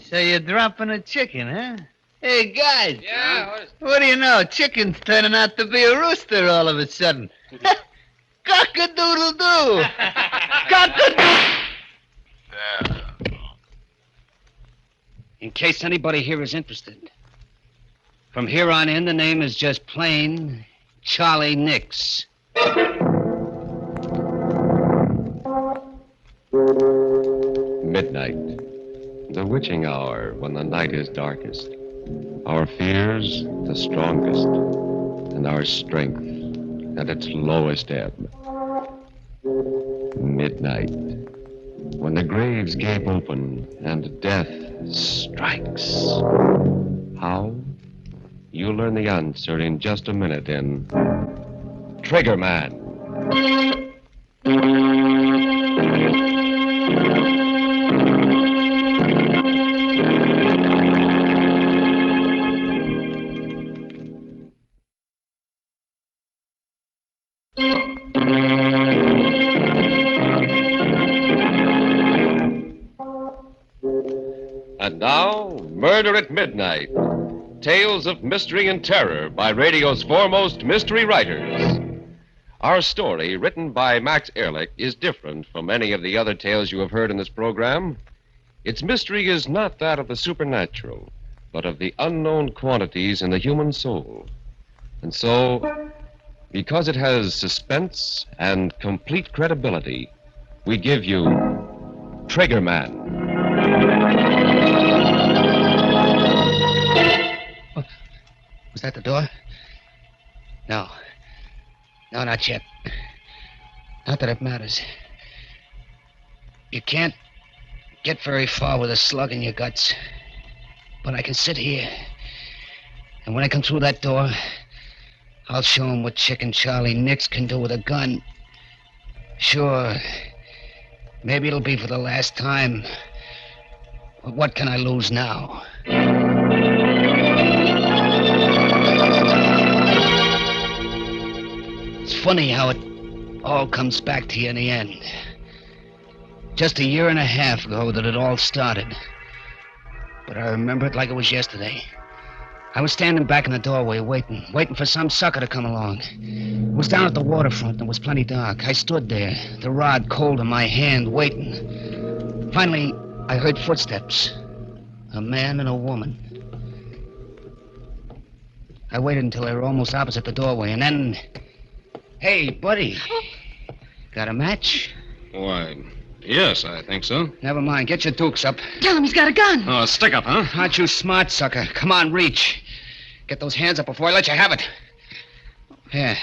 So you're dropping a chicken, huh? Hey, guys. Yeah? What do you know? Chicken's turning out to be a rooster all of a sudden. Cock-a-doodle-doo. Cock-a-doodle. In case anybody here is interested, from here on in, the name is just plain Charlie Nix. Midnight, the witching hour when the night is darkest, our fears the strongest, and our strength at its lowest ebb. Midnight, when the graves gape open and death strikes. How? You'll learn the answer in just a minute in Trigger Man. And now, Murder at Midnight. Tales of mystery and terror by radio's foremost mystery writers. Our story, written by Max Ehrlich, is different from any of the other tales you have heard in this program. Its mystery is not that of the supernatural, but of the unknown quantities in the human soul. And so, because it has suspense and complete credibility, we give you Trigger Man. Was that the door? No. No, not yet. Not that it matters. You can't get very far with a slug in your guts. But I can sit here. And when I come through that door, I'll show him what Chicken Charlie Nix can do with a gun. Sure. Maybe it'll be for the last time. But what can I lose now? It's funny how it all comes back to you in the end. Just a year and a half ago that it all started. But I remember it like it was yesterday. I was standing back in the doorway waiting for some sucker to come along. It was down at the waterfront and it was plenty dark. I stood there, the rod cold in my hand, waiting. Finally, I heard footsteps. A man and a woman. I waited until they were almost opposite the doorway, and then... Hey, buddy. Got a match? Why, yes, I think so. Never mind. Get your dukes up. Tell him he's got a gun. Oh, stick up, huh? Aren't you smart, sucker? Come on, reach. Get those hands up before I let you have it. Yeah.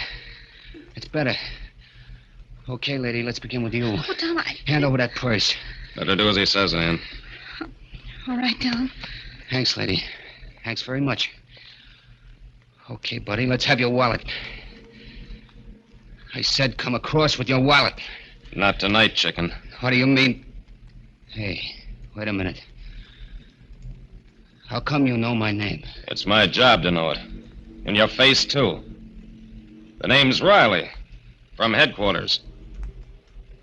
It's better. Okay, lady, let's begin with you. Oh, Tom, Hand over that purse. Better do as he says, Ann. All right, Tom. Thanks, lady. Thanks very much. Okay, buddy, let's have your wallet. I said come across with your wallet. Not tonight, chicken. What do you mean? Hey, wait a minute. How come you know my name? It's my job to know it. And your face, too. The name's Riley. From headquarters.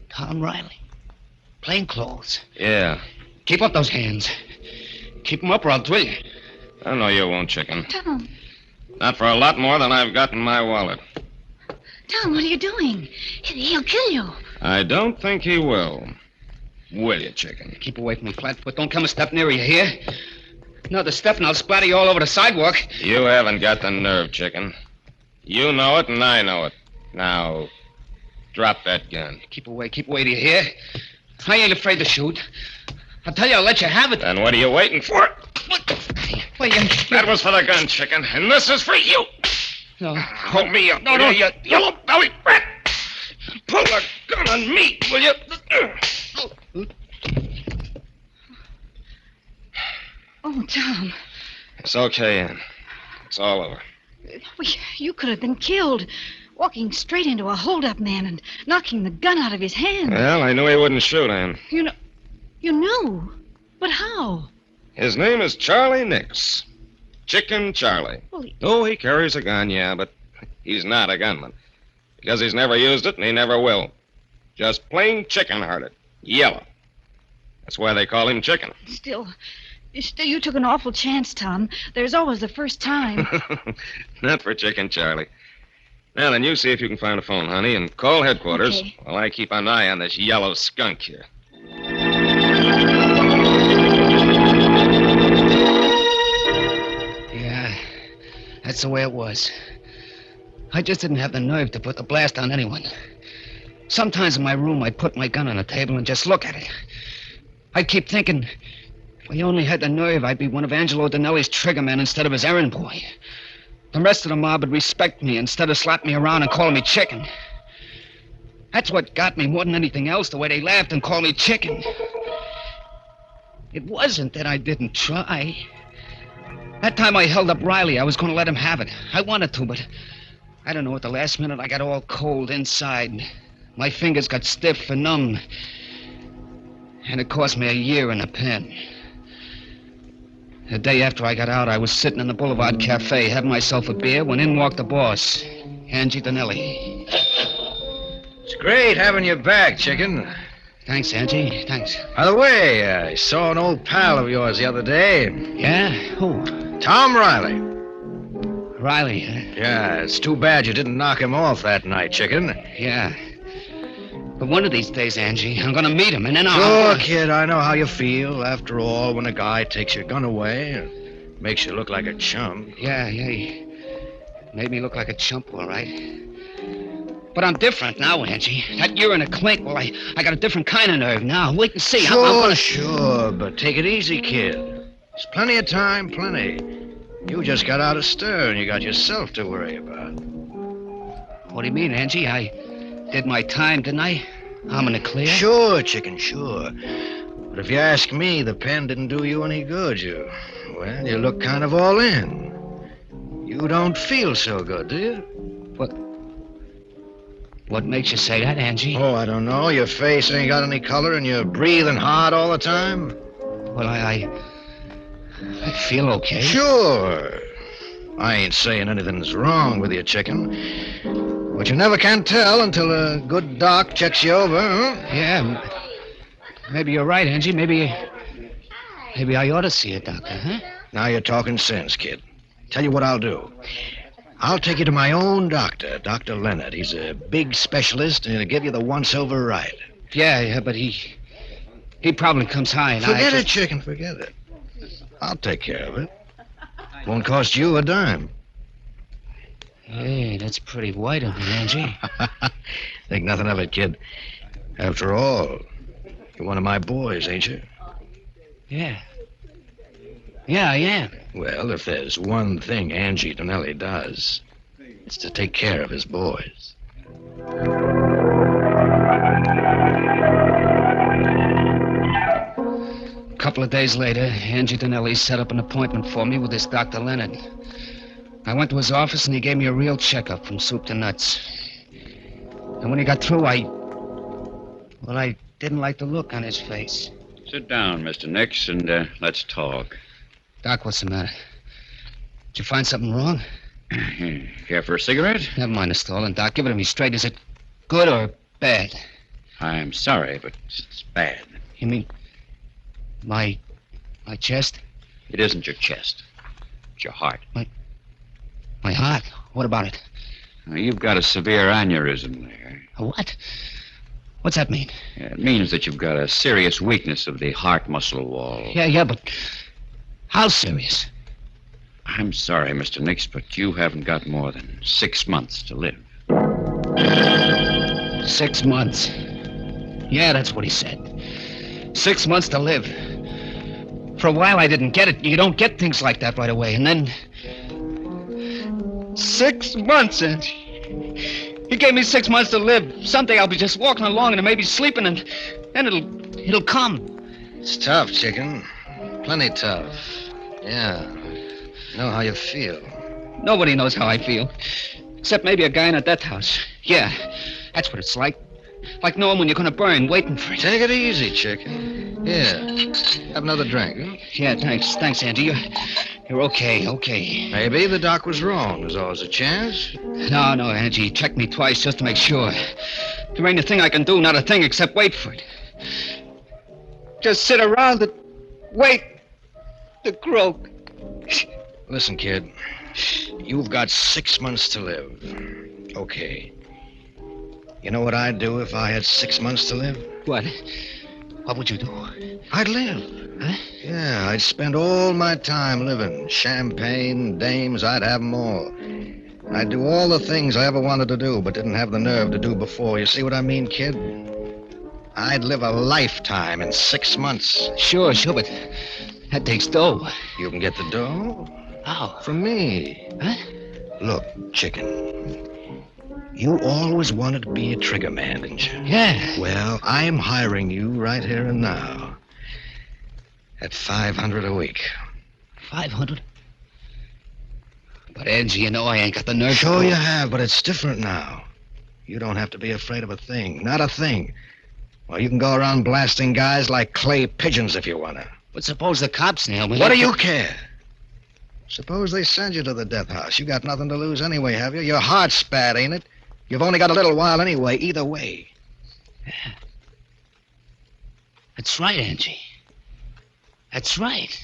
Tom Riley. Plainclothes. Yeah. Keep up those hands. Keep them up or I'll drill you. I know you won't, chicken. Tom. Not for a lot more than I've got in my wallet. Tom, what are you doing? He'll kill you. I don't think he will. Will you, chicken? Keep away from me, Flatfoot. Don't come a step nearer, you hear? Another step and I'll splatter you all over the sidewalk. You haven't got the nerve, chicken. You know it and I know it. Now, drop that gun. Keep away, do you hear? I ain't afraid to shoot. I'll tell you, I'll let you have it. Then what are you waiting for? Well, That was for the gun, chicken, and this is for you. No. Hold me up, no, you yellow belly rat. Pull the gun on me, will you? Oh, Tom. It's okay, Ann. It's all over. You could have been killed. Walking straight into a hold-up man and knocking the gun out of his hand. Well, I knew he wouldn't shoot, Ann. You knew? But how? His name is Charlie Nix. Chicken Charlie. Well, Oh, he carries a gun, yeah, but he's not a gunman. Because he's never used it and he never will. Just plain chicken-hearted. Yellow. That's why they call him Chicken. Still, you took an awful chance, Tom. There's always the first time. Not for Chicken Charlie. Now then, you see if you can find a phone, honey, and call headquarters Okay. while I keep an eye on this yellow skunk here. Yeah, that's the way it was. I just didn't have the nerve to put the blast on anyone. Sometimes in my room, I'd put my gun on the table and just look at it. I'd keep thinking, if I only had the nerve, I'd be one of Angelo Donnelly's triggermen instead of his errand boy. The rest of the mob would respect me instead of slapping me around and calling me Chicken. That's what got me more than anything else, the way they laughed and called me Chicken. It wasn't that I didn't try. That time I held up Riley, I was going to let him have it. I wanted to, but I don't know, at the last minute I got all cold inside. My fingers got stiff and numb. And it cost me a year in the pen. The day after I got out, I was sitting in the Boulevard Cafe having myself a beer when in walked the boss, Angie Donnelly. It's great having you back, Chicken. Thanks, Angie. Thanks. By the way, I saw an old pal of yours the other day. Yeah? Who? Tom Riley. Riley, huh? Yeah, it's too bad you didn't knock him off that night, Chicken. Yeah. But one of these days, Angie, I'm gonna meet him, and then I'll... Sure, kid, I know how you feel. After all, when a guy takes your gun away and makes you look like a chump. Yeah, he made me look like a chump, all right. But I'm different now, Angie. That year in a clink, well, I got a different kind of nerve now. Wait and see. Sure, but take it easy, kid. There's plenty of time, plenty. You just got out of stir and you got yourself to worry about. What do you mean, Angie? I did my time, didn't I? I'm in the clear. Sure, Chicken, sure. But if you ask me, the pen didn't do you any good. You look kind of all in. You don't feel so good, do you? What makes you say that, Angie? Oh, I don't know. Your face ain't got any color and you're breathing hard all the time. Well, I feel okay. Sure. I ain't saying anything's wrong with you, Chicken. But you never can tell until a good doc checks you over, huh? Yeah. Maybe you're right, Angie. Maybe I ought to see a doctor, huh? Now you're talking sense, kid. Tell you what I'll do. I'll take you to my own doctor, Dr. Leonard. He's a big specialist, and he'll give you the once-over right. Yeah, but he probably comes high, and Forget it, Chicken, forget it. I'll take care of it. Won't cost you a dime. Hey, that's pretty white of you, Angie. Think nothing of it, kid. After all, you're one of my boys, ain't you? Yeah. Yeah, I am. Well, if there's one thing Angie Donnelly does, it's to take care of his boys. A couple of days later, Angie Donnelly set up an appointment for me with this Dr. Leonard. I went to his office, and he gave me a real checkup from soup to nuts. And when he got through, I didn't like the look on his face. Sit down, Mr. Nix, and let's talk. Doc, what's the matter? Did you find something wrong? Care for a cigarette? Never mind the stalling, Doc. Give it to me straight. Is it good or bad? I'm sorry, but it's bad. You mean my chest? It isn't your chest. It's your heart. My heart? What about it? You've got a severe aneurysm there. A what? What's that mean? It means that you've got a serious weakness of the heart muscle wall. Yeah, but how serious? I'm sorry, Mr. Nix, but you haven't got more than 6 months to live. 6 months. Yeah, that's what he said. 6 months to live. For a while, I didn't get it. You don't get things like that right away. And then 6 months, and he gave me 6 months to live. Someday I'll be just walking along and maybe sleeping, and then it'll come. It's tough, Chicken. Plenty tough. Yeah. Know how you feel. Nobody knows how I feel. Except maybe a guy in a death house. Yeah, that's what it's like. Like knowing when you're going to burn, waiting for it. Take it easy, Chicken. Here. Have another drink. Yeah, thanks. Thanks, Angie. You're okay, okay. Maybe the doc was wrong. There's always a chance. No, Angie. Check me twice just to make sure. There ain't a thing I can do, not a thing except wait for it. Just sit around and wait to croak. Listen, kid. You've got 6 months to live. Okay. You know what I'd do if I had 6 months to live? What? What would you do? I'd live. Huh? Yeah, I'd spend all my time living. Champagne, dames, I'd have them all. I'd do all the things I ever wanted to do, but didn't have the nerve to do before. You see what I mean, kid? I'd live a lifetime in 6 months. Sure, but that takes dough. You can get the dough? How? From me. Huh? Look, chicken. You always wanted to be a trigger man, didn't you? Yeah. Well, I'm hiring you right here and now. At $500 a week. 500? But, Angie, you know I ain't got the nerve. Sure you have, but it's different now. You don't have to be afraid of a thing. Not a thing. Well, you can go around blasting guys like clay pigeons if you want to. But suppose the cops nail me. What do you care? Suppose they send you to the death house. You got nothing to lose anyway, have you? Your heart's bad, ain't it? You've only got a little while anyway, either way. Yeah. That's right, Angie. That's right.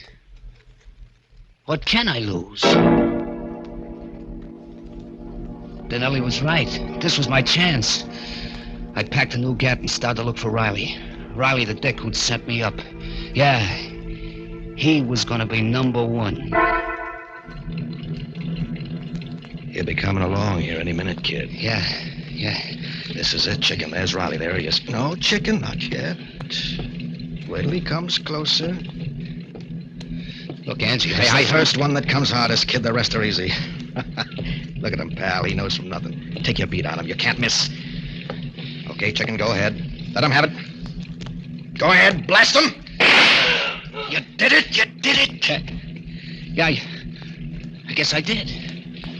What can I lose? Denelli was right. This was my chance. I packed a new gap and started to look for Riley. Riley, the dick who'd sent me up. Yeah, he was gonna be number one. He'll be coming along here any minute, kid. Yeah. This is it, chicken. There's Riley. There he is. No, chicken, not yet. Wait till he comes closer. Look, Angie, Hey, first one that comes hardest, kid. The rest are easy. Look at him, pal. He knows from nothing. Take your beat on him. You can't miss. Okay, chicken, go ahead. Let him have it. Go ahead, blast him. You did it. Yeah, I guess I did.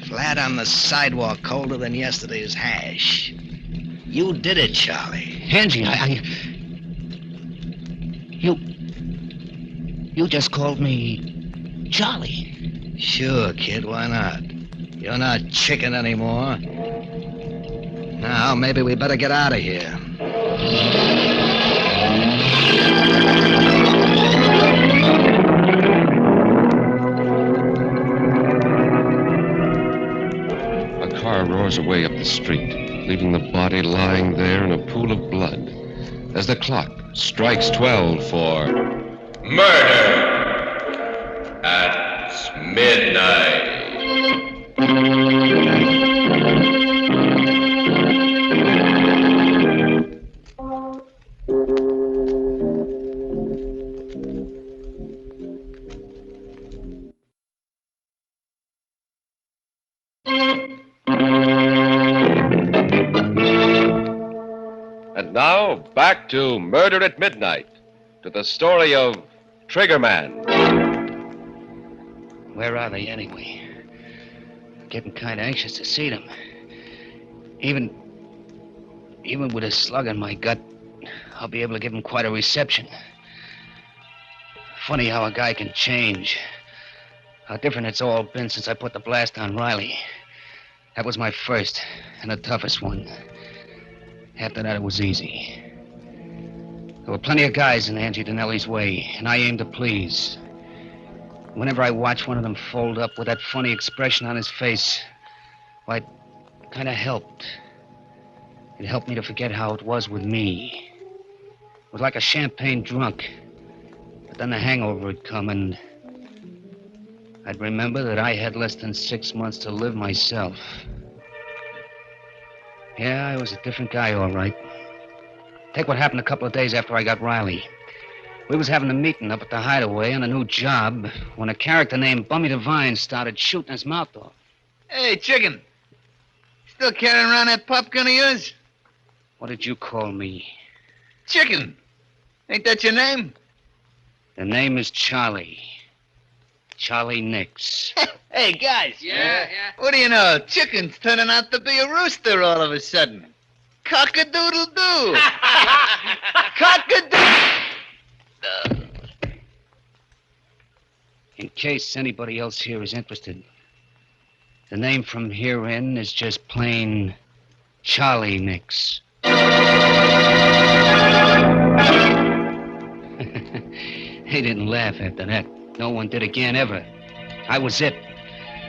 Flat on the sidewalk, colder than yesterday's hash. You did it, Charlie. Angie, You just called me Charlie. Sure, kid, why not? You're not chicken anymore. Now, maybe we better get out of here. A car roars away up the street, leaving the body lying there in a pool of blood. As the clock strikes 12 for murder at midnight. And now, back to Murder at Midnight, to the story of Triggerman. Where are they, anyway? Getting kind of anxious to see them. Even with a slug in my gut, I'll be able to give them quite a reception. Funny how a guy can change. How different it's all been since I put the blast on Riley. That was my first and the toughest one. After that, it was easy. There were plenty of guys in Angie Denelli's way, and I aimed to please. Whenever I watched one of them fold up with that funny expression on his face, well, it kind of helped. It helped me to forget how it was with me. It was like a champagne drunk. But then the hangover would come, and I'd remember that I had less than 6 months to live myself. Yeah, I was a different guy, all right. Take what happened a couple of days after I got Riley. We was having a meeting up at the hideaway on a new job when a character named Bummy Devine started shooting his mouth off. Hey, chicken. Still carrying around that pop gun of yours? What did you call me? Chicken. Ain't that your name? The name is Charlie. Charlie Nix. Hey, guys. Yeah. What do you know? Chicken's turning out to be a rooster all of a sudden. Cock-a-doodle-doo. Cock-a-doodle. In case anybody else here is interested, the name from here in is just plain Charlie Nix. They didn't laugh after that. No one did again, ever. I was it.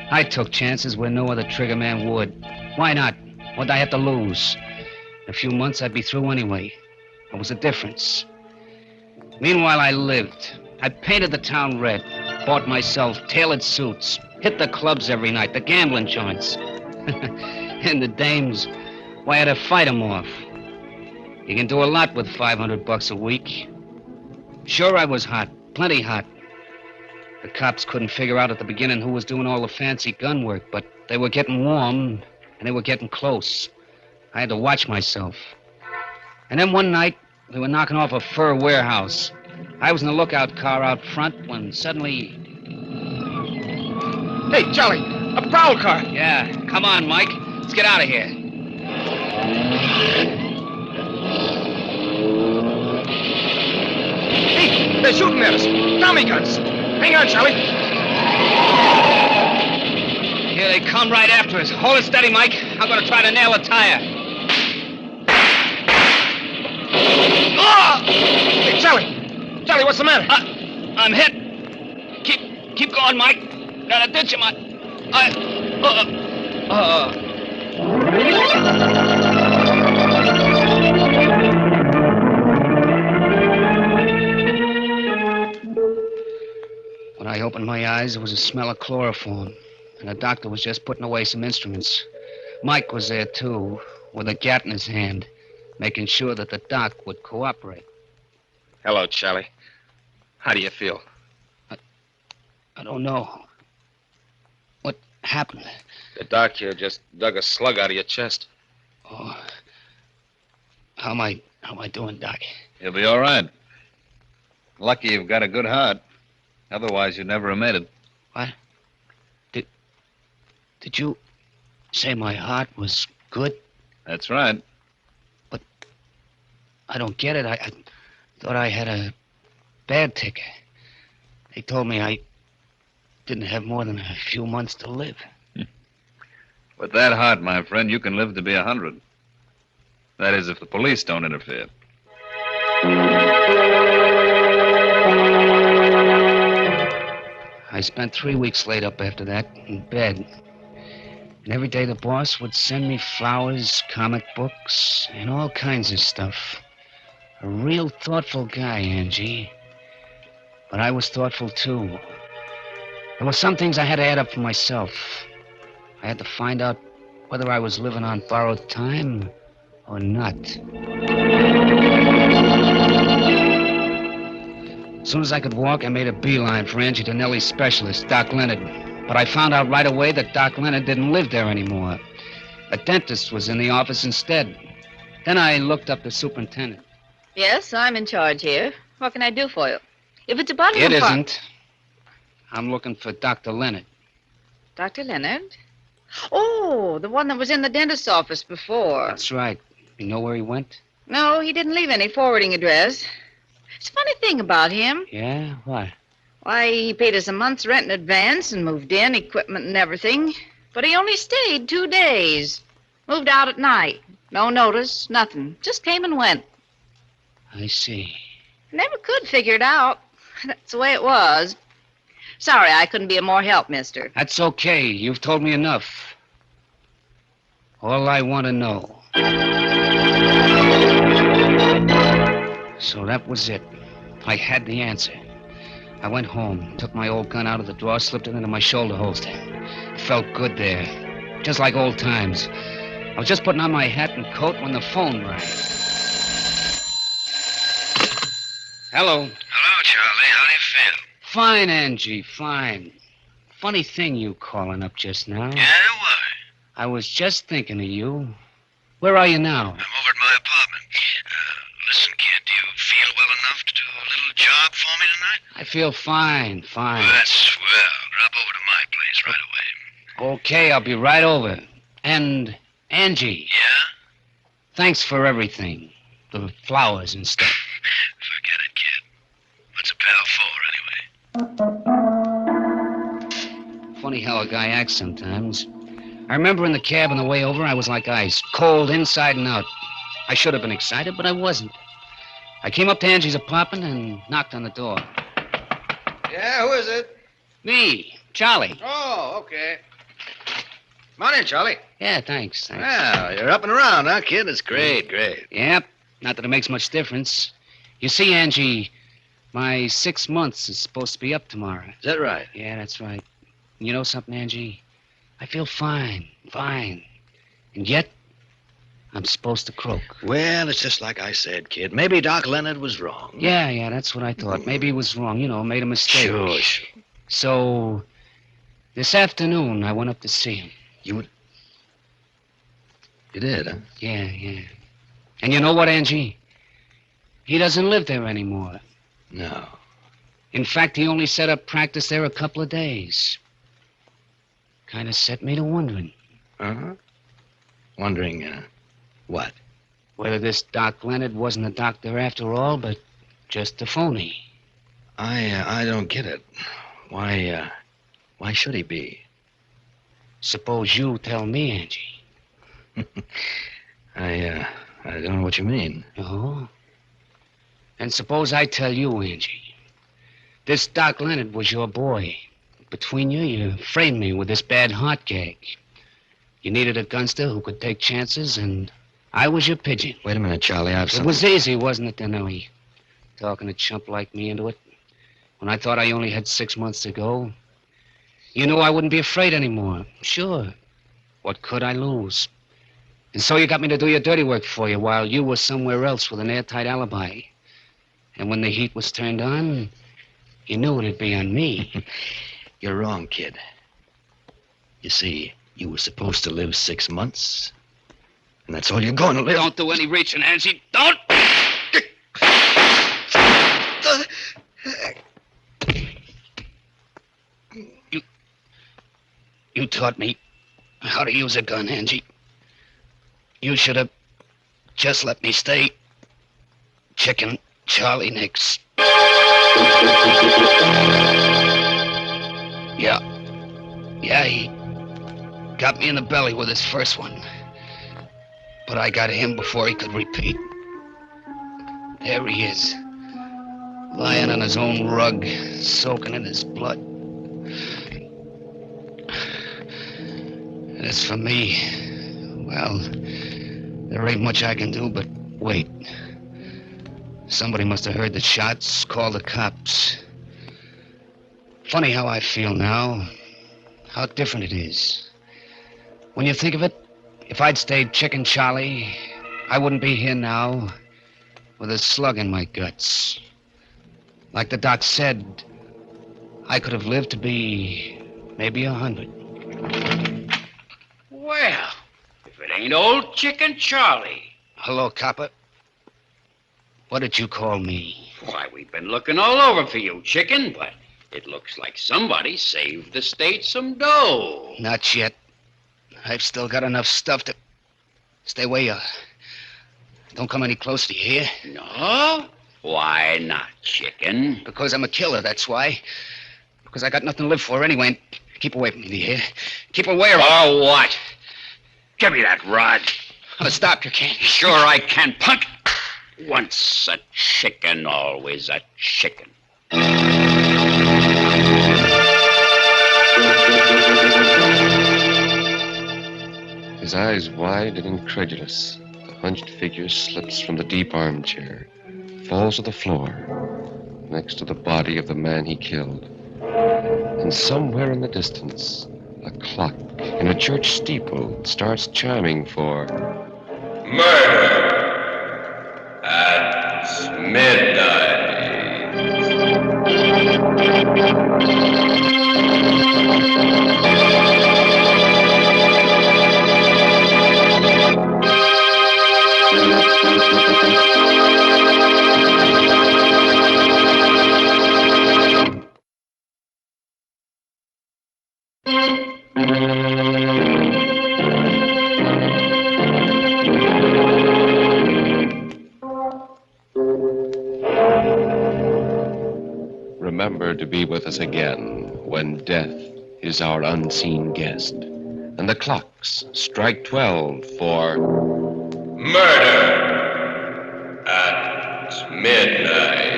I took chances where no other trigger man would. Why not? What'd I have to lose? In a few months, I'd be through anyway. What was the difference? Meanwhile, I lived. I painted the town red, bought myself tailored suits, hit the clubs every night, the gambling joints. And the dames, why, I had to fight them off. You can do a lot with $500 a week. Sure, I was hot, plenty hot. The cops couldn't figure out at the beginning who was doing all the fancy gun work, but they were getting warm, and they were getting close. I had to watch myself. And then one night, we were knocking off a fur warehouse. I was in the lookout car out front when suddenly... Hey, Charlie, a prowl car. Yeah, come on, Mike. Let's get out of here. Hey, they're shooting at us. Tommy guns. Hang on, Charlie. Here they come right after us. Hold it steady, Mike. I'm going to try to nail a tire. Oh! Hey, Charlie. Charlie, what's the matter? I'm hit. Keep going, Mike. Gotta ditch him. When I opened my eyes, there was a smell of chloroform, and the doctor was just putting away some instruments. Mike was there, too, with a gat in his hand, making sure that the doc would cooperate. Hello, Charlie. How do you feel? I don't know. What happened? The doc here just dug a slug out of your chest. Oh. How am I doing, Doc? You'll be all right. Lucky you've got a good heart. Otherwise, you'd never have made it. What? Did you say my heart was good? That's right. But I don't get it. I thought I had a bad ticker. They told me I didn't have more than a few months to live. With that heart, my friend, you can live to be 100. That is, if the police don't interfere. I spent 3 weeks laid up after that, in bed. And every day the boss would send me flowers, comic books, and all kinds of stuff. A real thoughtful guy, Angie. But I was thoughtful, too. There were some things I had to add up for myself. I had to find out whether I was living on borrowed time or not. As soon as I could walk, I made a beeline for Angie Donnelly's specialist, Doc Leonard. But I found out right away that Doc Leonard didn't live there anymore. A dentist was in the office instead. Then I looked up the superintendent. Yes, I'm in charge here. What can I do for you? If it's about It isn't. I'm looking for Dr. Leonard. Dr. Leonard? Oh, the one that was in the dentist's office before. That's right. You know where he went? No, he didn't leave any forwarding address. It's a funny thing about him. Yeah? What? Why, he paid us a month's rent in advance and moved in, equipment and everything. But he only stayed 2 days. Moved out at night. No notice, nothing. Just came and went. I see. Never could figure it out. That's the way it was. Sorry, I couldn't be of more help, mister. That's okay. You've told me enough. All I want to know. So that was it. I had the answer. I went home, took my old gun out of the drawer, slipped it into my shoulder holster. It felt good there, just like old times. I was just putting on my hat and coat when the phone rang. Hello. Hello, Charlie. How do you feel? Fine, Angie, fine. Funny thing you calling up just now. Yeah, why? I was just thinking of you. Where are you now? I'm over at my apartment. Listen, kid, do you feel well enough to do a little job for me tonight? I feel fine, fine. Well, that's swell. Drop over to my place right away. Okay, I'll be right over. And, Angie. Yeah? Thanks for everything. The flowers and stuff. Forget it, kid. What's a pal for, anyway? Funny how a guy acts sometimes. I remember in the cab on the way over, I was like ice, cold inside and out. I should have been excited, but I wasn't. I came up to Angie's apartment and knocked on the door. Yeah, who is it? Me, Charlie. Oh, okay. Come on in, Charlie. Yeah, thanks. Well, you're up and around, huh, kid? It's great. Yep, not that it makes much difference. You see, Angie, my 6 months is supposed to be up tomorrow. Is that right? Yeah, that's right. You know something, Angie? I feel fine. And yet, I'm supposed to croak. Well, it's just like I said, kid. Maybe Doc Leonard was wrong. Yeah, that's what I thought. Maybe he was wrong, made a mistake. Sure. So, this afternoon, I went up to see him. You did, huh? Yeah. And you know what, Angie? He doesn't live there anymore. No. In fact, he only set up practice there a couple of days. Kind of set me to wondering. Uh-huh. Wondering, what? Whether this Doc Leonard wasn't a doctor after all, but just a phony. I don't get it. Why should he be? Suppose you tell me, Angie. I don't know what you mean. Oh? And suppose I tell you, Angie. This Doc Leonard was your boy. Between you framed me with this bad heart gag. You needed a gunster who could take chances, and I was your pigeon. Wait a minute, Charlie. It was easy, wasn't it, Denelli? Talking a chump like me into it. When I thought I only had 6 months to go. You knew I wouldn't be afraid anymore. Sure. What could I lose? And so you got me to do your dirty work for you while you were somewhere else with an airtight alibi. And when the heat was turned on, you knew it'd be on me. You're wrong, kid. You see, you were supposed to live 6 months. And that's all you're going to live. Don't do any reaching, Angie. Don't! You taught me how to use a gun, Angie. You should have just let me stay Chicken Charlie Nix. Yeah, he got me in the belly with his first one. But I got him before he could repeat. There he is, lying on his own rug, soaking in his blood. And as for me, well, there ain't much I can do but wait. Somebody must have heard the shots, called the cops. Funny how I feel now, how different it is. When you think of it, if I'd stayed Chicken Charlie, I wouldn't be here now with a slug in my guts. Like the doc said, I could have lived to be maybe 100. Well, if it ain't old Chicken Charlie. Hello, copper. What did you call me? Why, we've been looking all over for you, Chicken, but it looks like somebody saved the state some dough. Not yet. I've still got enough stuff to... Stay where you are. Don't come any closer, you hear? No? Why not, Chicken? Because I'm a killer, that's why. Because I got nothing to live for anyway. And keep away from me, do you hear? Keep away or... Oh, what? Give me that rod. Oh, stop, you can't. Sure I can, punk. Once a chicken, always a chicken. His eyes wide and incredulous, the hunched figure slips from the deep armchair, falls to the floor, next to the body of the man he killed. And somewhere in the distance, a clock in a church steeple starts chiming for murder at midnight. Remember to be with us again when death is our unseen guest, and the clocks strike 12 for Murder at Midnight.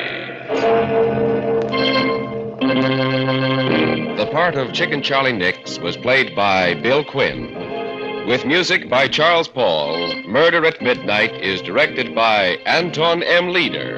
The part of Chicken Charlie Nix was played by Bill Quinn. With music by Charles Paul, Murder at Midnight is directed by Anton M. Leader